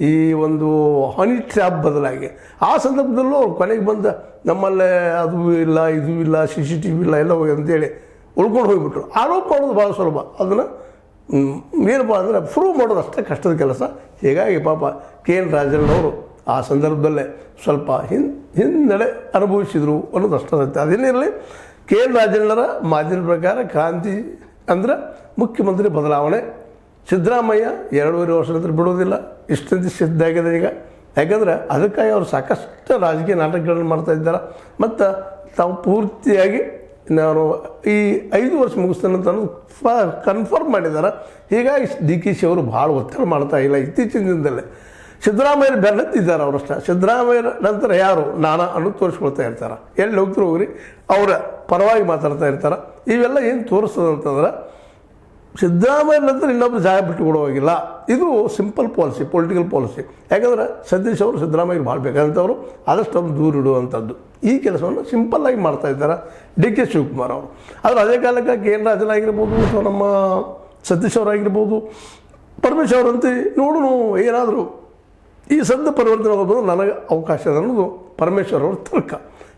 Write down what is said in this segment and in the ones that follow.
ಈ ಒಂದು honey trap ಬದಲಾಗಿ ಆ ಸಂದರ್ಭದಲ್ಲೂ ಅವ್ರು ಕೊನೆಗೆ ಬಂದ ನಮ್ಮಲ್ಲೇ ಅದು ಇಲ್ಲ ಇದು ಇಲ್ಲ CCTV ಇಲ್ಲ ಎಲ್ಲ ಹೋಗಿ ಅಂತೇಳಿ ಉಳ್ಕೊಂಡು ಹೋಗಿಬಿಟ್ರು. ಆರೋಪ ಮಾಡೋದು ಭಾಳ ಸುಲಭ, ಅದನ್ನು ಏನಪ್ಪ ಅಂದರೆ ಪ್ರೂವ್ ಮಾಡೋದು ಅಷ್ಟೇ ಕಷ್ಟದ ಕೆಲಸ. ಹೀಗಾಗಿ ಪಾಪ KN ರಾಜಣ್ಣವರು ಆ ಸಂದರ್ಭದಲ್ಲೇ ಸ್ವಲ್ಪ ಹಿನ್ನಡೆ ಅನುಭವಿಸಿದರು ಅನ್ನೋದು ಅಷ್ಟೇ ಸತ್ಯ. ಅದೇನಿರಲಿ, KN ರಾಜಣ್ಣರ ಮಾತಿನ ಪ್ರಕಾರ ಕ್ರಾಂತಿ ಅಂದರೆ ಮುಖ್ಯಮಂತ್ರಿ ಬದಲಾವಣೆ. ಸಿದ್ದರಾಮಯ್ಯ 2.5 ವರ್ಷ ನಂತರ ಬಿಡೋದಿಲ್ಲ, ಇಷ್ಟಂತ ಸಿದ್ಧ ಆಗಿದೆ ಈಗ. ಯಾಕಂದರೆ ಅದಕ್ಕಾಗಿ ಅವರು ಸಾಕಷ್ಟು ರಾಜಕೀಯ ನಾಟಕಗಳನ್ನು ಮಾಡ್ತಾ ಇದ್ದಾರೆ. ಮತ್ತು ತಾವು ಪೂರ್ತಿಯಾಗಿ ನಾನು ಈ 5 ವರ್ಷ ಮುಗಿಸ್ತೇನೆ ಅಂತ ಅನ್ನೋದು ಕನ್ಫರ್ಮ್ ಮಾಡಿದ್ದಾರೆ. ಹೀಗಾಗಿ DKC ಅವರು ಭಾಳ ಒತ್ತಡ ಮಾಡ್ತಾ ಇಲ್ಲ. ಇತ್ತೀಚಿನ ದಿನದಲ್ಲೇ ಸಿದ್ದರಾಮಯ್ಯರು ಬೆನ್ನತ್ತಿದ್ದಾರೆ ಅವರಷ್ಟೇ. ಸಿದ್ದರಾಮಯ್ಯರ ನಂತರ ಯಾರು ನಾನಾ ಅನ್ನೋದು ತೋರಿಸ್ಕೊಳ್ತಾ ಇರ್ತಾರೆ. ಎಲ್ಲಿ ಹೋಗ್ತಾರೆ ಹೋಗ್ರಿ ಅವರ ಪರವಾಗಿ ಮಾತಾಡ್ತಾ ಇರ್ತಾರೆ. ಇವೆಲ್ಲ ಏನು ತೋರಿಸ್ತದೆ ಅಂತಂದ್ರೆ ಸಿದ್ದರಾಮಯ್ಯ ನಂತರ ಇನ್ನೊಬ್ಬರು ಜಾಗ ಬಿಟ್ಟುಕೊಡುವಾಗಿಲ್ಲ. ಇದು ಸಿಂಪಲ್ ಪಾಲಿಸಿ, ಪೊಲಿಟಿಕಲ್ ಪಾಲಿಸಿ. ಯಾಕಂದರೆ ಸತೀಶ್ ಅವರು ಸಿದ್ದರಾಮಯ್ಯಗೆ ಭಾಳ ಬೇಕಾದಂಥವ್ರು, ಆದಷ್ಟು ಅವ್ರು ದೂರ ಇಡುವಂಥದ್ದು ಈ ಕೆಲಸವನ್ನು ಸಿಂಪಲ್ಲಾಗಿ ಮಾಡ್ತಾ ಇದ್ದಾರೆ DK ಶಿವಕುಮಾರ್ ಅವರು. ಆದರೆ ಅದೇ ಕಾಲಕ್ಕೆ KN ರಾಜನ್ ಆಗಿರ್ಬೋದು ಅಥವಾ ನಮ್ಮ ಸತೀಶ್ ಅವರಾಗಿರ್ಬೋದು, ಪರಮೇಶ್ವರ್ ಅವರಂತೆ ನೋಡೋಣ ಏನಾದರೂ ಈ ಸದ್ದ ಪರಿವರ್ತನೆ ಆಗೋದು ನನಗೆ ಅವಕಾಶ ಅನ್ನೋದು ಪರಮೇಶ್ವರ್ ಅವ್ರ ತರ್ಕ.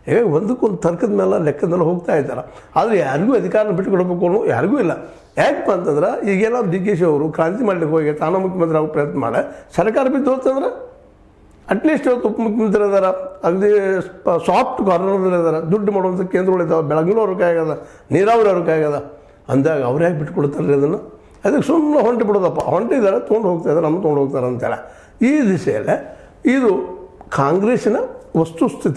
ಹೀಗಾಗಿ ಒಂದಕ್ಕೊಂದು ತರ್ಕದ ಮೇಲೆ ಲೆಕ್ಕದ ಮೇಲೆ ಹೋಗ್ತಾ ಇದ್ದಾರೆ. ಆದರೆ ಯಾರಿಗೂ ಅಧಿಕಾರ ಬಿಟ್ಟುಕೊಡಬೇಕು ಅನ್ನೋ ಯಾರಿಗೂ ಇಲ್ಲ. ಯಾಕಪ್ಪ ಅಂತಂದ್ರೆ ಈಗೇನಾದ್ರು DKC ಅವರು ಕ್ರಾಂತಿ ಮಾಡಲಿಕ್ಕೆ ಹೋಗಿ ತಾನು ಮುಖ್ಯಮಂತ್ರಿ ಆಗೋ ಪ್ರಯತ್ನ ಮಾಡಿ ಸರ್ಕಾರ ಬಿದ್ದು ಹೋಗ್ತಂದ್ರೆ ಅಟ್ಲೀಸ್ಟ್ ಇವತ್ತು ಉಪಮುಖ್ಯಮಂತ್ರಿ ಇದ್ದಾರೆ, ಅಗದಿ ಸಾಫ್ಟ್ ಕಾರ್ನರ್ದಲ್ಲಿ ಇದ್ದಾರೆ, ದುಡ್ಡು ಮಾಡುವಂಥ ಕೇಂದ್ರಗಳಿದ್ದಾವೆ, ಬೆಳಗ್ಗಿನೂ ಅವ್ರ ಕೈ ಆಗ್ಯದ, ನೀರಾವರಿ ಅವ್ರ ಕೈ ಆಗ್ಯದ. ಅಂದಾಗ ಅವ್ರು ಯಾಕೆ ಬಿಟ್ಕೊಡ್ತಾರೆ ಅದನ್ನು? ಅದಕ್ಕೆ ಸುಮ್ಮನೆ ಹೊಂಟು ಬಿಡೋದಪ್ಪ, ಹೊಂಟಿದ್ದಾರೆ ತೊಗೊಂಡು ಹೋಗ್ತಾ ಇದ್ದಾರೆ, ನಮ್ಮ ತೊಗೊಂಡು ಹೋಗ್ತಾರೆ ಅಂತೇಳಿ. ಈ ದಿಸೆಯಲ್ಲೇ ಇದು ಕಾಂಗ್ರೆಸ್ಸಿನ ವಸ್ತುಸ್ಥಿತಿ